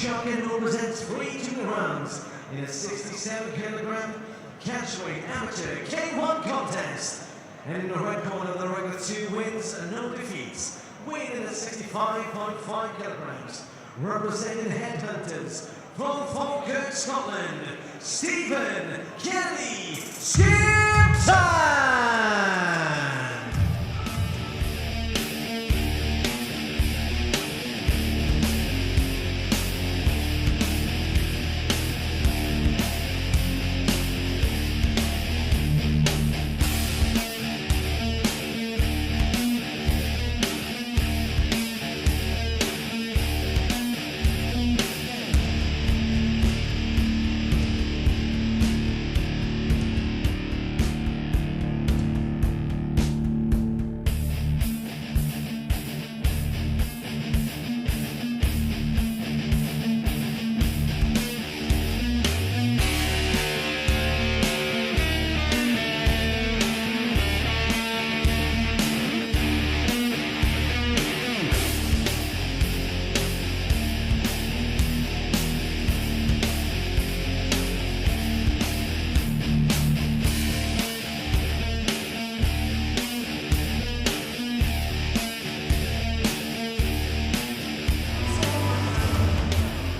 champion who represents 3 junior rounds in a 67-kilogram catchweight amateur K1 contest. And in the red corner, the record 2 wins and no defeats, weighing in at 65.5 kilograms, representing Headhunters from Falkirk, Scotland, Stephen Kennedy-Skipton.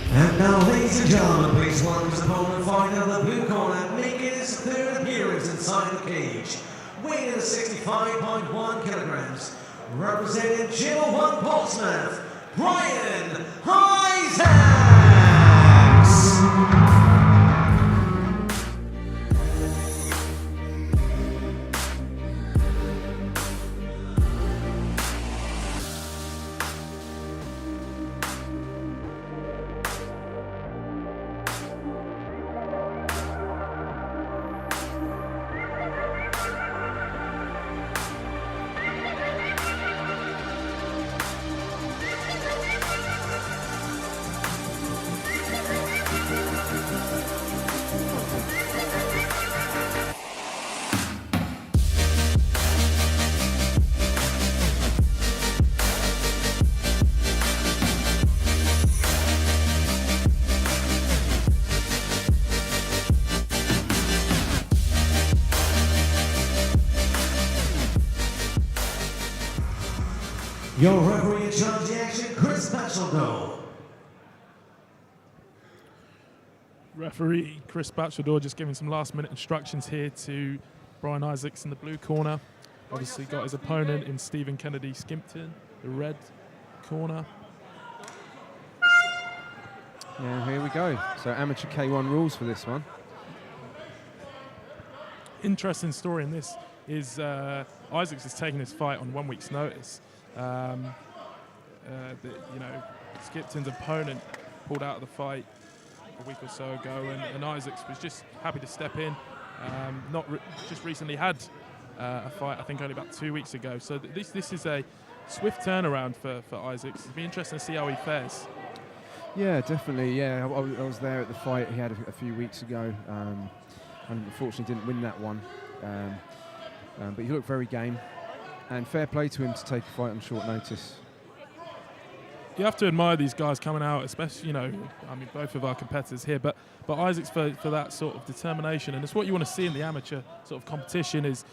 And now, ladies and gentlemen, please welcome his opponent fighting in the blue corner, making his 3rd appearance inside the cage, weighing in at 65.1 kilograms, representing Channel 1 Portsmouth, Bryan Isaacs. Your referee in charge of the action, Chris Batchelor. Referee Chris Batchelor just giving some last-minute instructions here to Bryan Isaacs in the blue corner. Obviously got his opponent in Stephen Kennedy-Skipton, the red corner. Yeah, here we go. So amateur K1 rules for this one. Interesting story in this is Isaacs has taken his fight on 1 week's notice. Skipton's opponent pulled out of the fight a week or so ago, and Isaacs was just happy to step in. Just recently had a fight, I think only about 2 weeks ago. So this is a swift turnaround for Isaacs. It'll be interesting to see how he fares. Yeah, definitely. Yeah, I was there at the fight he had a few weeks ago. And unfortunately didn't win that one. But he looked very game. And fair play to him to take a fight on short notice. You have to admire these guys coming out, especially, both of our competitors here, but Isaacs for that sort of determination. And it's what you want to see in the amateur sort of competition is,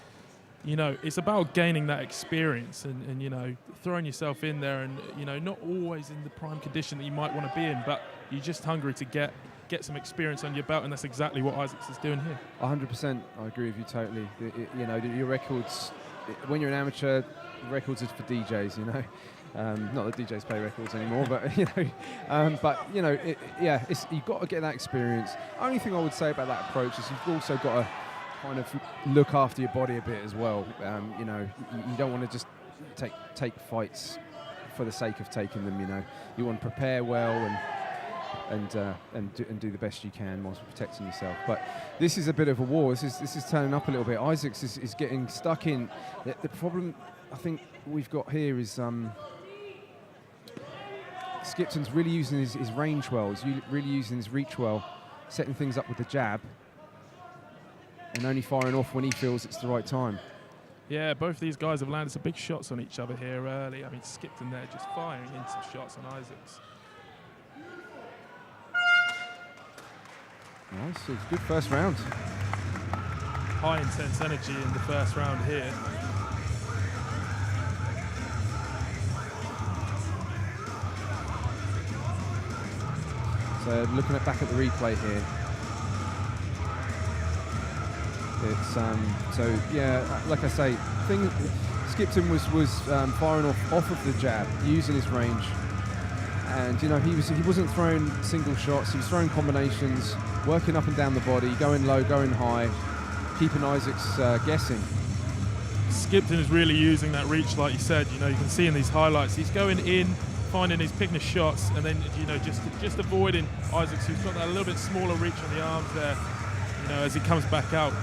it's about gaining that experience and throwing yourself in there and, not always in the prime condition that you might want to be in, but you're just hungry to get some experience on your belt, and that's exactly what Isaacs is doing here. 100%, I agree with you totally. Your records, when you're an amateur, records are for DJs, not that DJs play records anymore, but you've got to get that experience. Only thing I would say about that approach is you've also got to kind of look after your body a bit as well. You don't want to just take fights for the sake of taking them. You want to prepare well and do the best you can whilst protecting yourself. But this is a bit of a war. This is turning up a little bit. Isaacs is getting stuck in. The problem I think we've got here is Skipton's really using his range well. He's really using his reach well, setting things up with the jab, and only firing off when he feels it's the right time. Yeah, both these guys have landed some big shots on each other here early. I mean, Skipton there just firing in some shots on Isaacs. Nice, it's a good first round. High intense energy in the first round here. So looking back at the replay here, it's so yeah, like I say, Skipton was firing off of the jab, using his range, and you know he wasn't throwing single shots. He was throwing combinations, working up and down the body, going low, going high, keeping Isaacs guessing. Skipton is really using that reach, like you said. You know, you can see in these highlights, he's going in, picking his shots, and then you know just avoiding Isaacs, who's got that a little bit smaller reach on the arms there. You know, as he comes back out,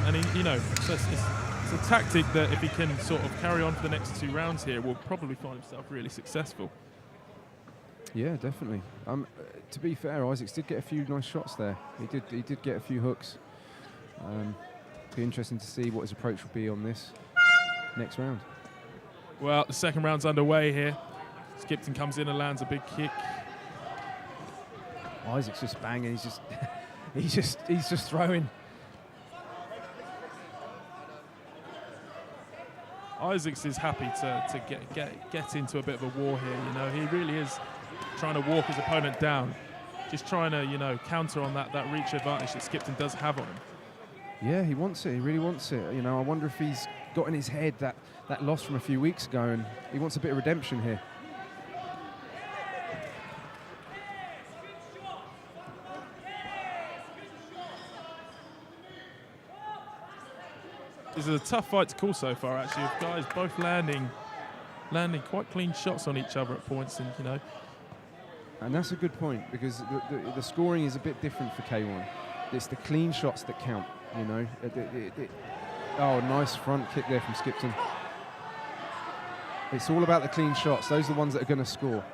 and he, you know, so it's a tactic that if he can sort of carry on for the next 2 rounds here, will probably find himself really successful. Yeah, definitely. To be fair, Isaacs did get a few nice shots there. He did get a few hooks. Be interesting to see what his approach will be on this next round. Well, the second round's underway here. Skipton comes in and lands a big kick. Isaac's just banging. He's just throwing. Isaacs is happy to get into a bit of a war here. You know, he really is trying to walk his opponent down, just trying to, you know, counter on that reach advantage that Skipton does have on him. Yeah, he wants it. He really wants it. You know, I wonder if he's got in his head that loss from a few weeks ago, and he wants a bit of redemption here. This is a tough fight to call so far, actually, with guys both landing quite clean shots on each other at points, and you know. And that's a good point, because the scoring is a bit different for K1. It's the clean shots that count, you know. Oh, nice front kick there from Skipton. It's all about the clean shots. Those are the ones that are going to score.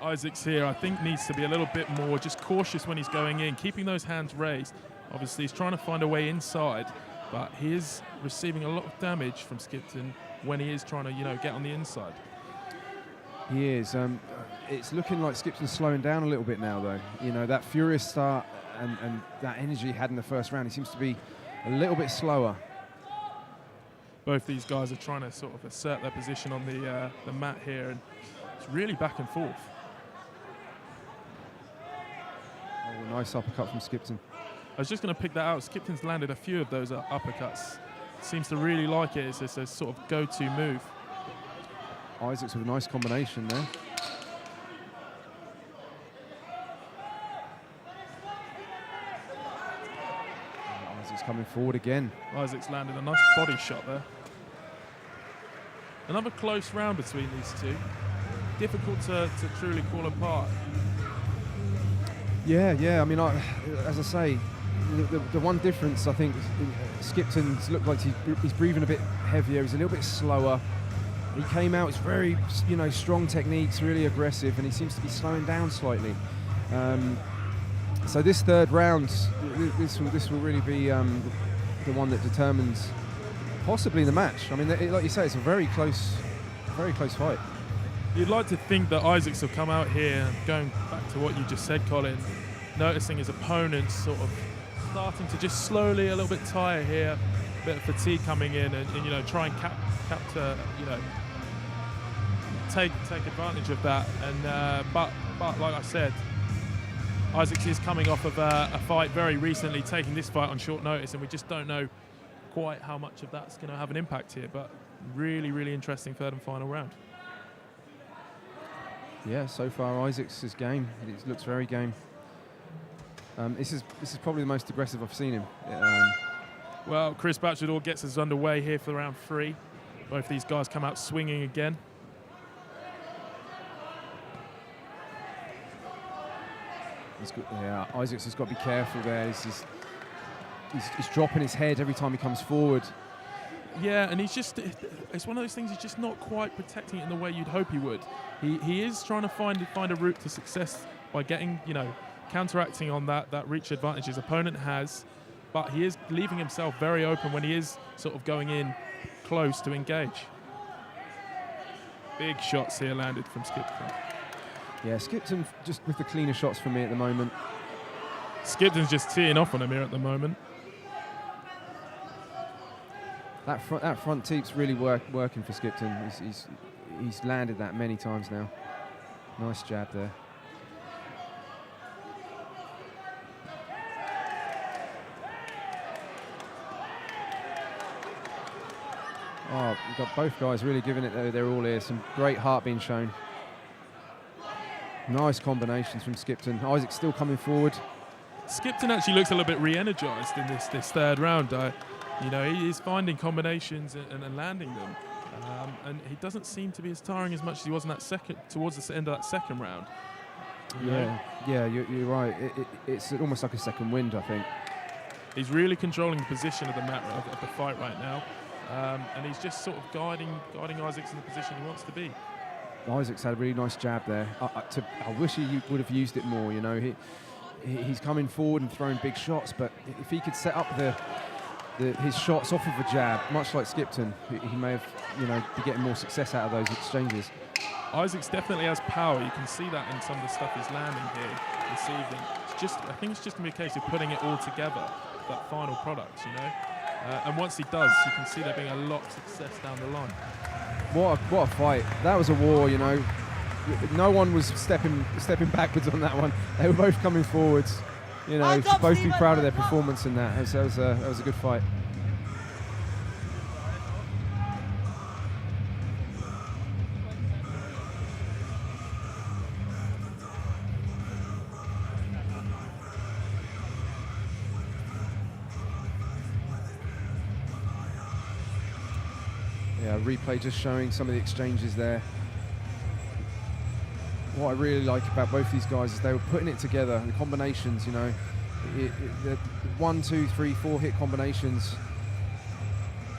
Isaacs here, I think, needs to be a little bit more just cautious when he's going in, keeping those hands raised. Obviously, he's trying to find a way inside, but he is receiving a lot of damage from Skipton when he is trying to, you know, get on the inside. He is. It's looking like Skipton's slowing down a little bit now, though. You know, that furious start and that energy he had in the first round, he seems to be a little bit slower. Both these guys are trying to sort of assert their position on the mat here, and it's really back and forth. Oh, nice uppercut from Skipton. I was just going to pick that out. Skipton's landed a few of those uppercuts. Seems to really like it. It's a sort of go-to move. Isaacs with a nice combination there. And Isaacs coming forward again. Isaacs landed a nice body shot there. Another close round between these two. Difficult to truly call apart. Yeah. I mean, as I say, the one difference, I think, Skipton's looked like he's breathing a bit heavier. He's a little bit slower. He came out, it's very, you know, strong techniques, really aggressive, and he seems to be slowing down slightly. So this third round, this will really be the one that determines possibly the match. I mean, like you say, it's a very close fight. You'd like to think that Isaacs will come out here, going back to what you just said, Colin, noticing his opponents sort of starting to just slowly a little bit tire here, a bit of fatigue coming in, and you know, try and capture, you know, take advantage of that. And but like I said, Isaacs is coming off of a fight very recently, taking this fight on short notice, and we just don't know quite how much of that's going to have an impact here. But really interesting third and final round. Yeah, so far Isaacs' game. It looks very game. This is probably the most aggressive I've seen him. Well, Chris Batchador gets us underway here for round 3. Both these guys come out swinging again. Isaacs has got to be careful there. He's dropping his head every time he comes forward. Yeah, and it's one of those things, he's just not quite protecting it in the way you'd hope he would. He is trying to find a route to success by getting, you know, counteracting on that reach advantage his opponent has, but he is leaving himself very open when he is sort of going in close to engage. Big shots here landed from Skipton. Yeah, Skipton just with the cleaner shots for me at the moment. Skipton's just teeing off on him here at the moment. That front teep's really working for Skipton. He's landed that many times now. Nice jab there. Oh, we've got both guys really giving it their all here. Some great heart being shown. Nice combinations from Skipton. Isaac's still coming forward. Skipton actually looks a little bit re-energized in this third round. You know, he is finding combinations and landing them. And he doesn't seem to be as tiring as much as he was in that towards the end of that second round. Yeah, you're right. It's almost like a second wind, I think. He's really controlling the position of the mat of the fight right now. And he's just sort of guiding Isaacs in the position he wants to be. Isaac's had a really nice jab there. I wish he would have used it more. You know, he's coming forward and throwing big shots, but if he could set up his shots off of a jab, much like Skipton, he may have, you know, be getting more success out of those exchanges. Isaacs definitely has power. You can see that in some of the stuff he's landing here this evening. I think it's just going to be a case of putting it all together, that final product, you know. And once he does, you can see there being a lot of success down the line. What a fight. That was a war, you know. No one was stepping backwards on that one. They were both coming forwards. You know, both be proud of their performance in that. That was a good fight. Yeah, replay just showing some of the exchanges there. What I really like about both these guys is they were putting it together, the combinations, you know, the 1, 2, 3, 4 hit combinations.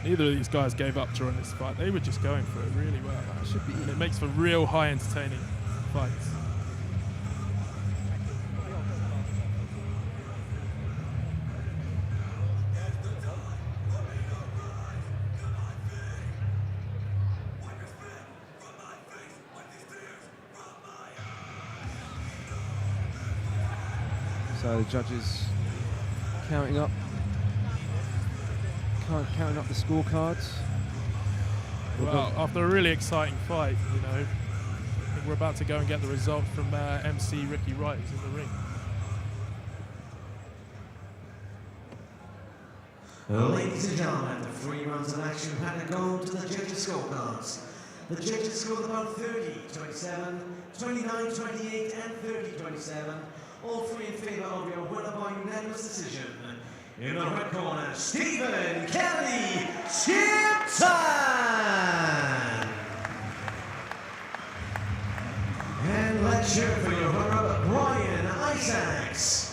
Neither of these guys gave up during this fight. They were just going for it really well. And it makes for real high entertaining fights. So the judges counting up the scorecards. Well, after a really exciting fight, you know, I think we're about to go and get the result from MC Ricky Wright, who's in the ring. Ladies and gentlemen, the 3 rounds of action had to go to the judges' scorecards. The judges scored about 30-27, 29-28, and 30-27. All 3 in favour of your winner by unanimous decision. In the red corner, Stephen Kennedy-Skipton! And let's cheer for your runner-up, Bryan Isaacs.